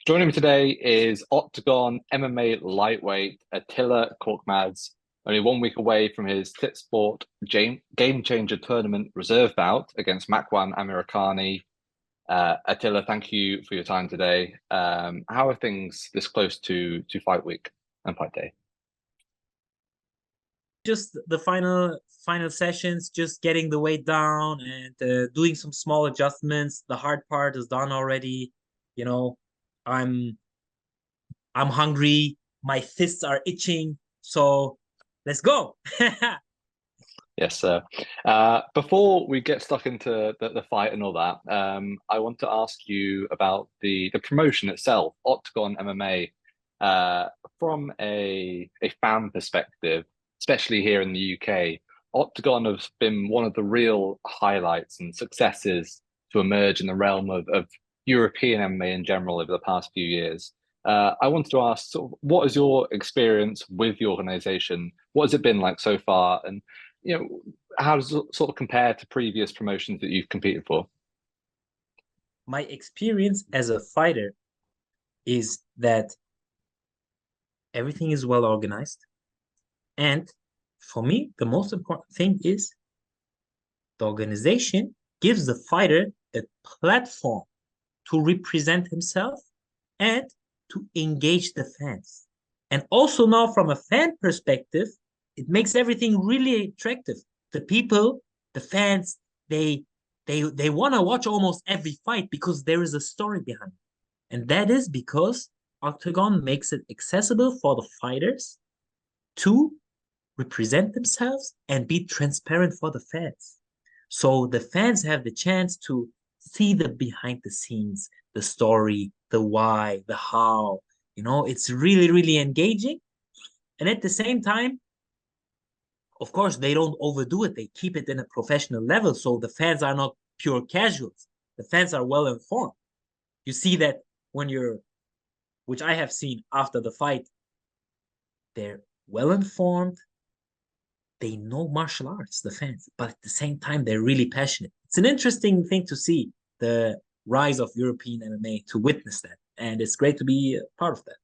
Joining me today is Octagon MMA lightweight Attila Korkmaz, only 1 week away from his Tipsport Gamechanger tournament reserve bout against Makwan Amirkhani. Attila, thank you for your time today. How are things this close to fight week and fight day? Just the final sessions, just getting the weight down and doing some small adjustments. The hard part is done already. You know, I'm I'm hungry. My fists are itching. So let's go. Yes, sir. Before we get stuck into the fight and all that, I want to ask you about the promotion itself, Octagon MMA, from a fan perspective, especially here in the UK. Octagon has been one of the real highlights and successes to emerge in the realm of European MMA in general over the past few years. I wanted to ask, sort of, what is your experience with the organization? What has it been like so far? And how does it sort of compare to previous promotions that you've competed for? My experience as a fighter is that everything is well organized. And for me, the most important thing is the organization gives the fighter a platform to represent himself and to engage the fans. And also now from a fan perspective, it makes everything really attractive. The people, the fans, they want to watch almost every fight because there is a story behind it. And that is because Octagon makes it accessible for the fighters to represent themselves and be transparent for the fans. So the fans have the chance to see the behind the scenes, the story, the why, the how. It's really, really engaging. And at the same time, of course, they don't overdo it. They keep it in a professional level. So the fans are not pure casuals. The fans are well informed. You see that when which I have seen after the fight, they're well informed. They know martial arts, the fans, but at the same time, they're really passionate. It's an interesting thing to see the rise of European MMA, to witness that. And it's great to be a part of that.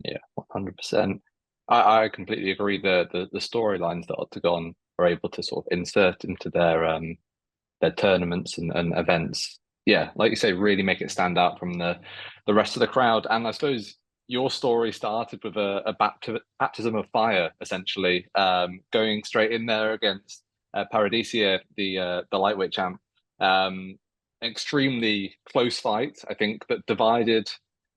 Yeah, 100%. I completely agree. The storylines that Octagon are able to sort of insert into their tournaments and events, yeah, like you say, really make it stand out from the rest of the crowd. And I suppose your story started with a baptism of fire, essentially, going straight in there against Paradeiser, the lightweight champ. Extremely close fight, I think, that divided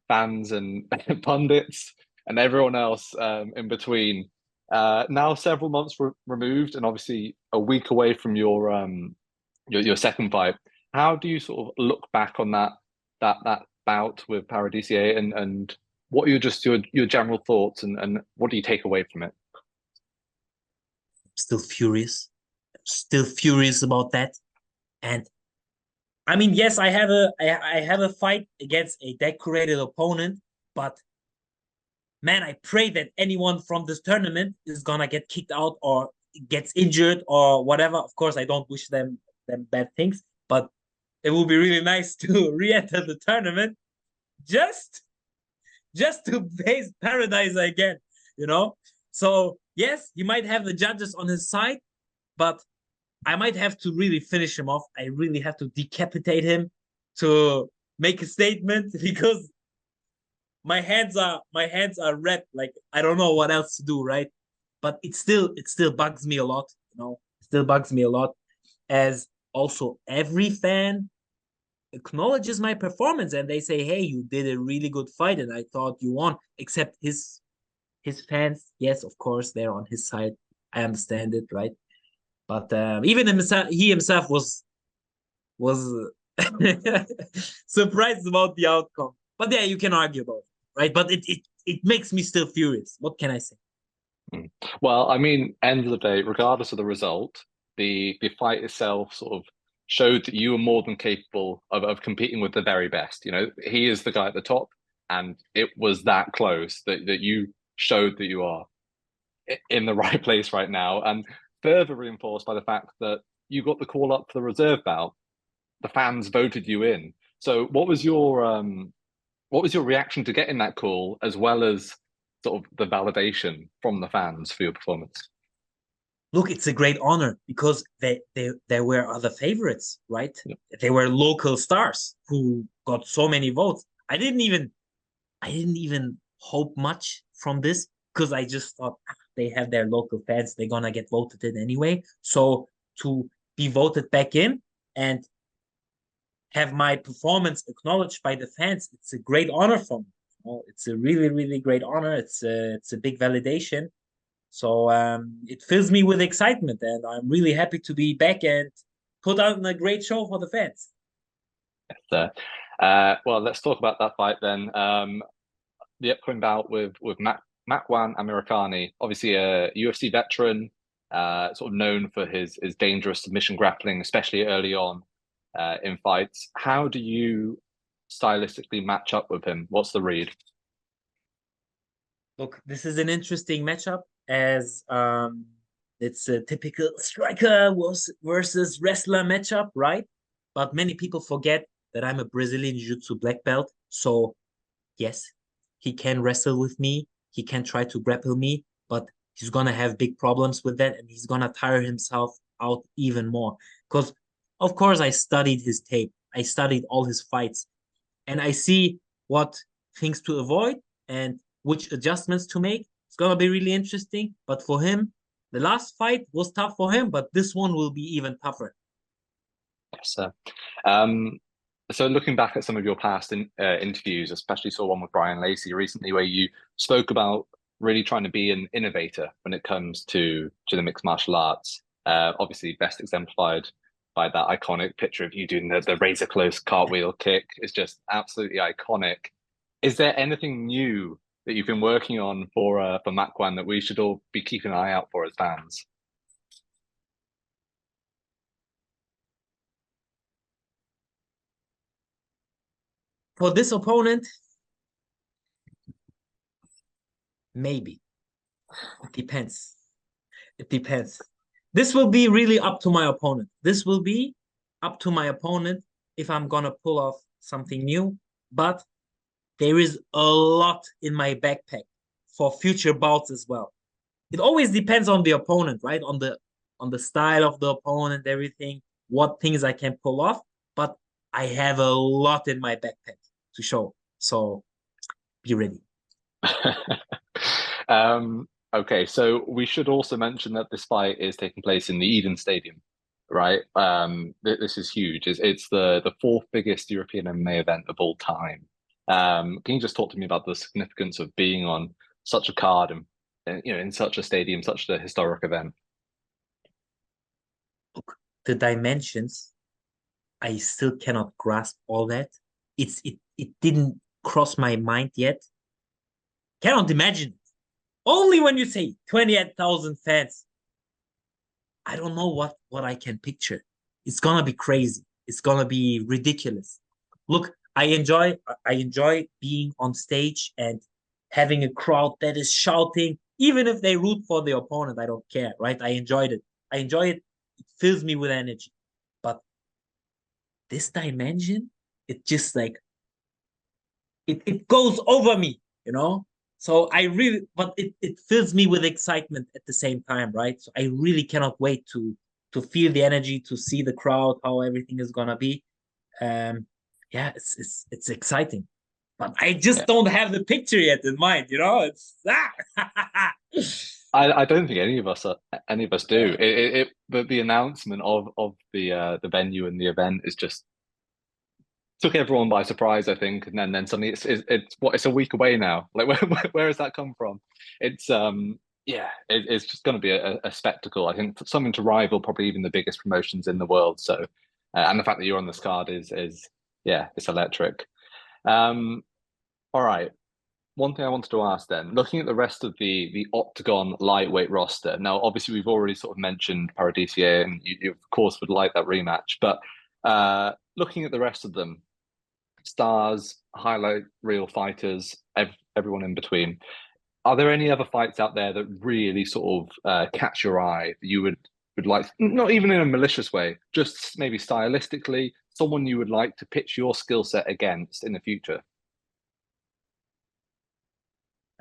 fans and pundits and everyone else in between. Now several months removed, and obviously a week away from your second fight. How do you sort of look back on that bout with Paradeiser, and what are your general thoughts, and what do you take away from it? Still furious, about that. And I mean, yes, I have a fight against a decorated opponent, but man, I pray that anyone from this tournament is gonna get kicked out or gets injured or whatever. Of course, I don't wish them bad things, but it will be really nice to re-enter the tournament just to face Paradeiser again, you know? So yes, he might have the judges on his side, but I might have to really finish him off. I really have to decapitate him to make a statement because my hands are red. Like I don't know what else to do, right? But it still bugs me a lot, It still bugs me a lot, as also every fan acknowledges my performance and they say, "Hey, you did a really good fight, and I thought you won." Except his fans, yes, of course, they're on his side. I understand it, right? But even he himself was surprised about the outcome. But yeah, you can argue about it, right? But it makes me still furious. What can I say? Mm. Well, I mean, end of the day, regardless of the result, the fight itself sort of showed that you were more than capable of competing with the very best. He is the guy at the top, and it was that close that you showed that you are in the right place right now, and further reinforced by the fact that you got the call up for the reserve bout. The fans voted you in. So, what was your What was your reaction to getting that call, as well as sort of the validation from the fans for your performance? Look, it's a great honor because there were other favorites, right? Yeah. They were local stars who got so many votes. I didn't even hope much from this because I just thought they have their local fans, they're gonna get voted in anyway. So to be voted back in and have my performance acknowledged by the fans, it's a great honor for me. It's a really, really great honor. It's a big validation. So it fills me with excitement, and I'm really happy to be back and put on a great show for the fans. So, well, let's talk about that fight then. The upcoming bout with Makwan Amirkhani, obviously a UFC veteran, sort of known for his dangerous submission grappling, especially early on in fights. How do you stylistically match up with him? What's the read? Look, this is an interesting matchup as it's a typical striker versus wrestler matchup, right? But many people forget that I'm a Brazilian Jiu-Jitsu black belt. So, yes, he can wrestle with me. He can try to grapple me, but he's going to have big problems with that and he's going to tire himself out even more. Because, of course, I studied his tape, I studied all his fights, and I see what things to avoid and which adjustments to make. It's gonna be really interesting. But for him, the last fight was tough for him, but this one will be even tougher. So, um, so looking back at some of your past interviews, especially saw one with Brian Lacey recently, where you spoke about really trying to be an innovator when it comes to the mixed martial arts. Obviously, best exemplified by that iconic picture of you doing the razor close cartwheel kick. Is just absolutely iconic. Is there anything new that you've been working on for Makwan that we should all be keeping an eye out for as fans? For this opponent, maybe. It depends. It depends. This will be really up to my opponent. This will be up to my opponent if I'm gonna pull off something new. But there is a lot in my backpack for future bouts as well. It always depends on the opponent, right? On the style of the opponent, everything, what things I can pull off. But I have a lot in my backpack to show. So be ready. Okay, so we should also mention that this fight is taking place in the Eden Stadium, right? This is huge. It's the fourth biggest European MMA event of all time. Can you just talk to me about the significance of being on such a card and in such a stadium, such a historic event? Look, the dimensions, I still cannot grasp all that. It didn't cross my mind yet. Cannot imagine it. Only when you say 28,000 fans, I don't know what I can picture. It's gonna be crazy. It's gonna be ridiculous. Look, I enjoy being on stage and having a crowd that is shouting, even if they root for the opponent. I don't care, right? I enjoyed it. I enjoy it. It fills me with energy. But this dimension, it just like it goes over me. So but it fills me with excitement at the same time, right? So I really cannot wait to feel the energy, to see the crowd, how everything is gonna be. Um, yeah, it's exciting, but I just Yeah. don't have the picture yet in mind. It's I don't think any of us do. yeah. The announcement of the venue and the event is just took everyone by surprise, I think, and then suddenly it's a week away now. Like where has that come from? It's yeah, it's just going to be a spectacle. I think something to rival probably even the biggest promotions in the world. So, and the fact that you're on this card is yeah, it's electric. Um, all right. One thing I wanted to ask then, looking at the rest of the Octagon lightweight roster. Now, obviously, we've already sort of mentioned Paradeiser, and you of course would like that rematch. But looking at the rest of them, stars, highlight real fighters, everyone in between. Are there any other fights out there that really sort of catch your eye that you would like, not even in a malicious way, just maybe stylistically, someone you would like to pitch your skill set against in the future?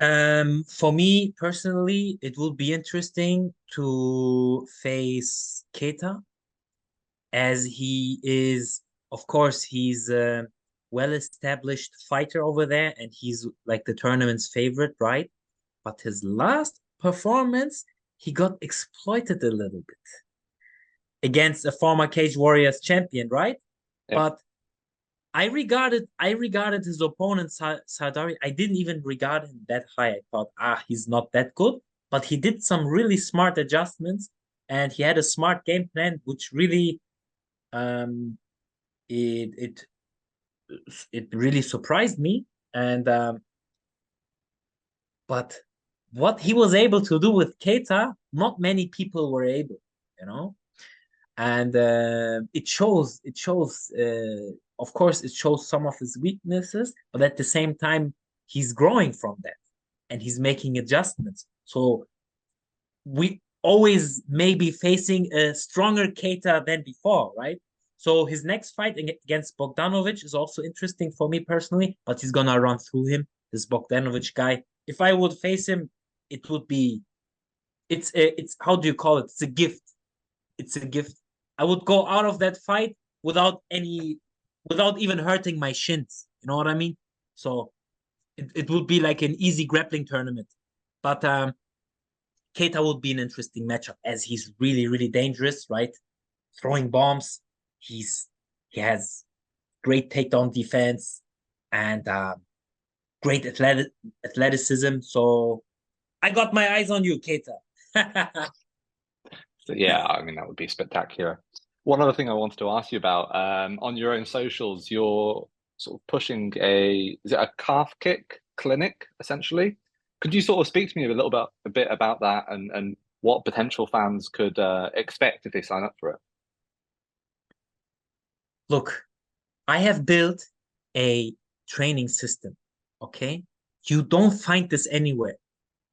For me personally, it will be interesting to face Keita, as he is, of course, he's a well-established fighter over there, and he's like the tournament's favorite, right? But his last performance, he got exploited a little bit against a former Cage Warriors champion, right? Yeah. But I regarded his opponent Sardari. I didn't even regard him that high. I thought, he's not that good. But he did some really smart adjustments, and he had a smart game plan, which really um it it it really surprised me. And but what he was able to do with Keita, not many people were able, you know. And it shows, of course, it shows some of his weaknesses, but at the same time he's growing from that, and he's making adjustments. So we always may be facing a stronger Keita than before, right? So his next fight against Bogdanovic is also interesting for me personally, but he's gonna run through him, this Bogdanovic guy. If I would face him, it would be, it's how do you call it? It's a gift. It's a gift. I would go out of that fight without even hurting my shins. You know what I mean? So it would be like an easy grappling tournament. But Keita would be an interesting matchup, as he's really, really dangerous, right? Throwing bombs. He has great takedown defense and great athleticism. So I got my eyes on you, Keita. So yeah, I mean, that would be spectacular. One other thing I wanted to ask you about, on your own socials, you're sort of pushing is it a calf kick clinic, essentially? Could you sort of speak to me a bit about that, and what potential fans could expect if they sign up for it? Look, I have built a training system. Okay. You don't find this anywhere.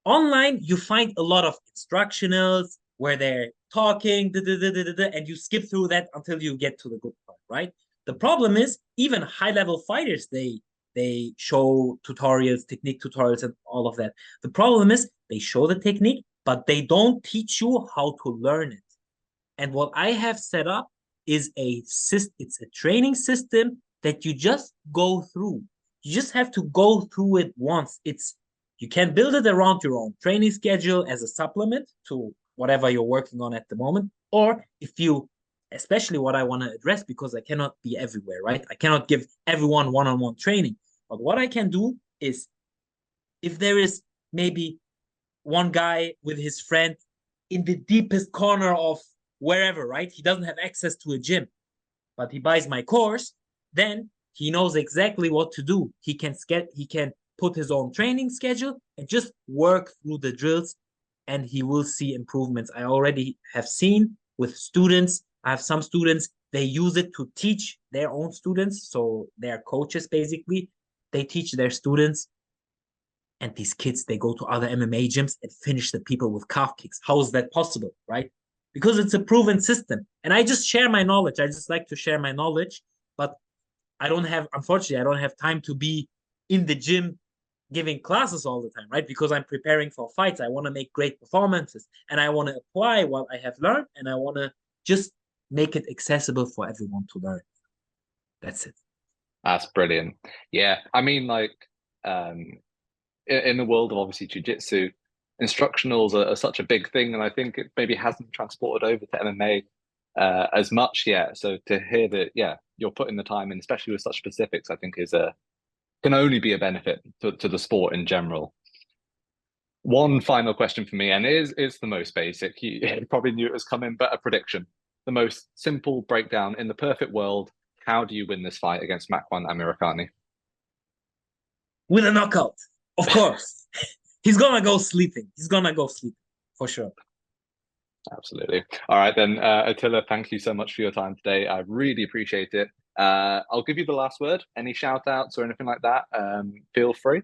Online, you find a lot of instructionals where they're talking, and you skip through that until you get to the good part, right? The problem is, even high-level fighters, they show tutorials, technique tutorials, and all of that. The problem is they show the technique, but they don't teach you how to learn it. And what I have set up is it's a training system that you just go through. You just have to go through it once. You can build it around your own training schedule as a supplement to whatever you're working on at the moment. Or if you, especially what I want to address, because I cannot be everywhere, right? I cannot give everyone one-on-one training. But what I can do is, if there is maybe one guy with his friend in the deepest corner of wherever, right? He doesn't have access to a gym, but he buys my course, then he knows exactly what to do. He can put his own training schedule and just work through the drills, and he will see improvements. I already have seen with students. I have some students, they use it to teach their own students. So they're coaches basically. They teach their students, and these kids, they go to other MMA gyms and finish the people with calf kicks. How is that possible, right? Because it's a proven system. And I just share my knowledge. I just like to share my knowledge, but unfortunately, I don't have time to be in the gym giving classes all the time, right? Because I'm preparing for fights. I want to make great performances, and I want to apply what I have learned, and I want to just make it accessible for everyone to learn. That's it. That's brilliant. Yeah, I mean, like, in the world of obviously jiu-jitsu, instructionals are such a big thing, and I think it maybe hasn't transported over to MMA as much yet. So to hear that, yeah, you're putting the time in, especially with such specifics, I think can only be a benefit to the sport in general. One final question for me, and it's the most basic. You probably knew it was coming, but a prediction. The most simple breakdown in the perfect world. How do you win this fight against Makwan Amirkhani? With a knockout, of course. He's gonna go sleeping. He's gonna go sleeping for sure. Absolutely. All right, then, Attila, thank you so much for your time today. I really appreciate it. I'll give you the last word. Any shout outs or anything like that, feel free.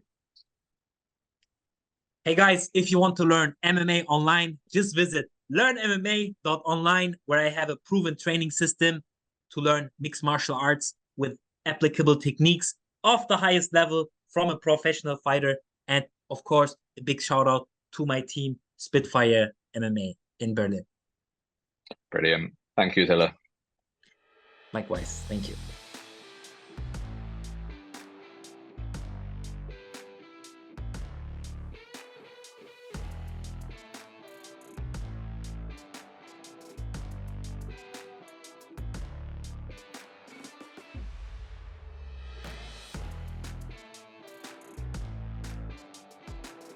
Hey guys, if you want to learn MMA online, just visit learnmma.online, where I have a proven training system to learn mixed martial arts with applicable techniques of the highest level from a professional fighter. And of course, a big shout out to my team, Spitfire MMA in Berlin. Brilliant. Thank you, Attila. Likewise. Thank you.